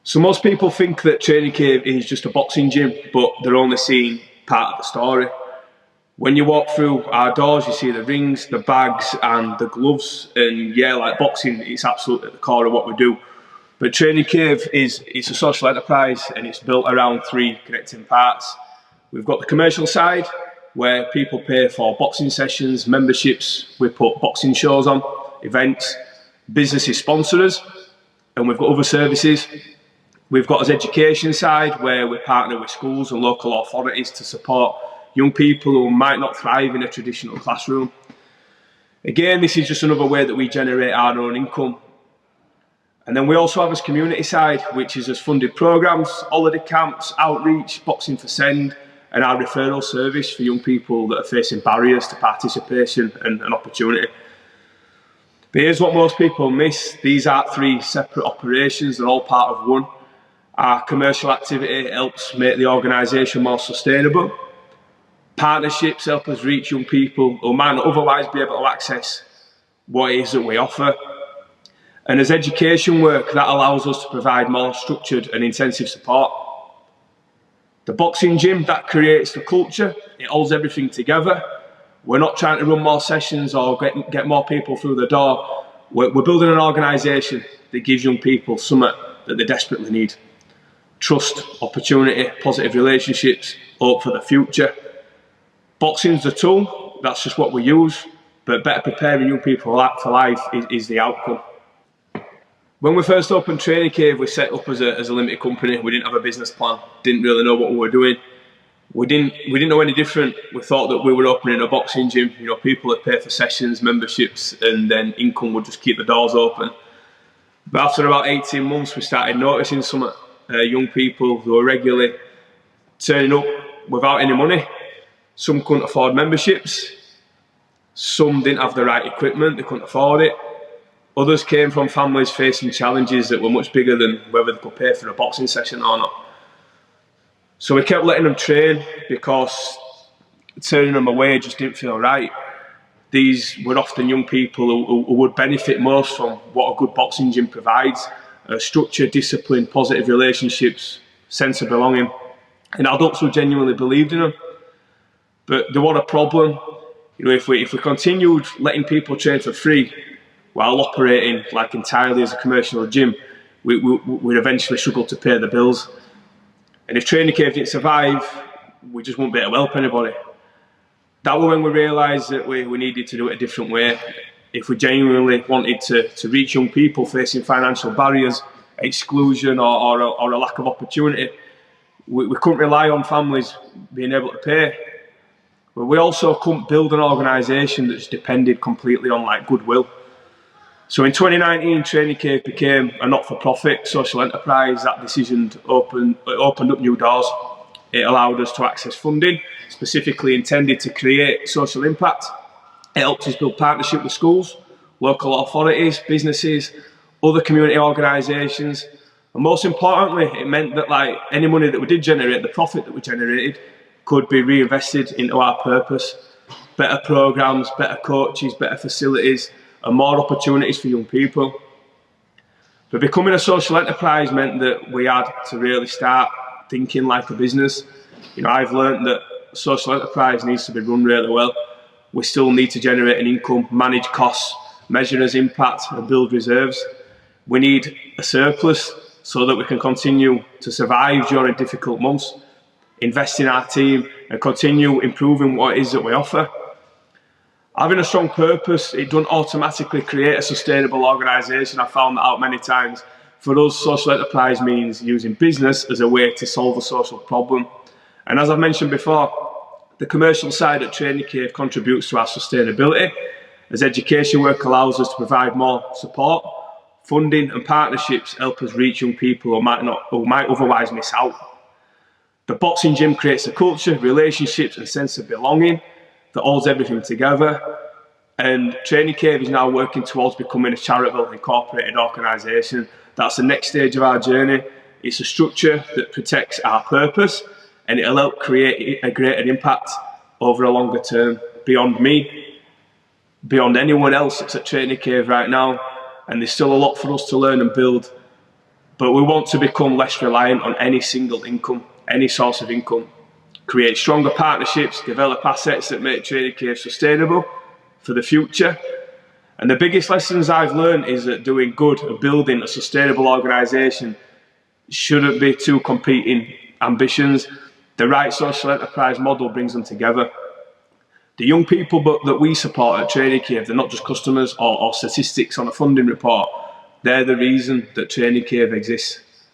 So most people think that Training Cave is just a boxing gym, but they're only seeing part of the story. When you walk through our doors, you see the rings, the bags, and the gloves. And yeah, like boxing, it's absolutely at the core of what we do. But Training Cave it's a social enterprise, and it's built around three connecting parts. We've got the commercial side, where people pay for boxing sessions, memberships. We put boxing shows on, events. Businesses sponsor us, and we've got other services. We've got our education side, where we partner with schools and local authorities to support young people who might not thrive in a traditional classroom. Again, this is just another way that we generate our own income. And then we also have this community side, which is as funded programs, holiday camps, outreach, Boxing for Send, and our referral service for young people that are facing barriers to participation and opportunity. But here's what most people miss. These aren't three separate operations, they're all part of one. Our commercial activity helps make the organisation more sustainable. Partnerships help us reach young people who might not otherwise be able to access what it is that we offer. And as education work, that allows us to provide more structured and intensive support. The boxing gym, that creates the culture, it holds everything together. We're not trying to run more sessions or get more people through the door. We're building an organisation that gives young people something that they desperately need. Trust, opportunity, positive relationships, hope for the future. Boxing's the tool, that's just what we use, but better preparing young people for life is the outcome. When we first opened Training Cave, we set up as a limited company. We didn't have a business plan, didn't really know what we were doing. We didn't know any different. We thought that we were opening a boxing gym. You know, people would pay for sessions, memberships, and then income would just keep the doors open. But after about 18 months, we started noticing some young people who were regularly turning up without any money. Some couldn't afford memberships. Some didn't have the right equipment, they couldn't afford it. Others came from families facing challenges that were much bigger than whether they could pay for a boxing session or not. So we kept letting them train because turning them away just didn't feel right. These were often young people who would benefit most from what a good boxing gym provides: structure, discipline, positive relationships, sense of belonging, and adults who genuinely believed in them. But there was a problem. You know, if we continued letting people train for free while operating like entirely as a commercial gym, we'd eventually struggle to pay the bills. And if Training Cave didn't survive, we just wouldn't be able to help anybody. That was when we realised that we needed to do it a different way. If we genuinely wanted to reach young people facing financial barriers, exclusion, or a lack of opportunity, we couldn't rely on families being able to pay. But we also couldn't build an organisation that just depended completely on like goodwill. So in 2019, Training Cave became a not-for-profit social enterprise. That decision opened up new doors. It allowed us to access funding, specifically intended to create social impact. It helped us build partnership with schools, local authorities, businesses, other community organisations. And most importantly, it meant that like any money that we did generate, the profit that we generated, could be reinvested into our purpose. Better programmes, better coaches, better facilities, and more opportunities for young people. But becoming a social enterprise meant that we had to really start thinking like a business. You know, I've learned that social enterprise needs to be run really well. We still need to generate an income, manage costs, measure its impact, and build reserves. We need a surplus so that we can continue to survive during difficult months, invest in our team, and continue improving what it is that we offer. Having a strong purpose, it doesn't automatically create a sustainable organisation. I've found that out many times. For us, social enterprise means using business as a way to solve a social problem. And as I've mentioned before, the commercial side at Training Cave contributes to our sustainability, as education work allows us to provide more support. Funding and partnerships help us reach young people who might otherwise miss out. The boxing gym creates a culture, relationships, and sense of belonging that holds everything together. And Training Cave is now working towards becoming a charitable incorporated organisation. That's the next stage of our journey. It's a structure that protects our purpose, and it'll help create a greater impact over a longer term, beyond me, beyond anyone else that's at Training Cave right now. And there's still a lot for us to learn and build. But we want to become less reliant on any single income, any source of income, create stronger partnerships, develop assets that make Training Cave sustainable for the future. And the biggest lessons I've learned is that doing good and building a sustainable organisation shouldn't be two competing ambitions. The right social enterprise model brings them together. The young people that we support at Training Cave, they're not just customers or statistics on a funding report. They're the reason that Training Cave exists.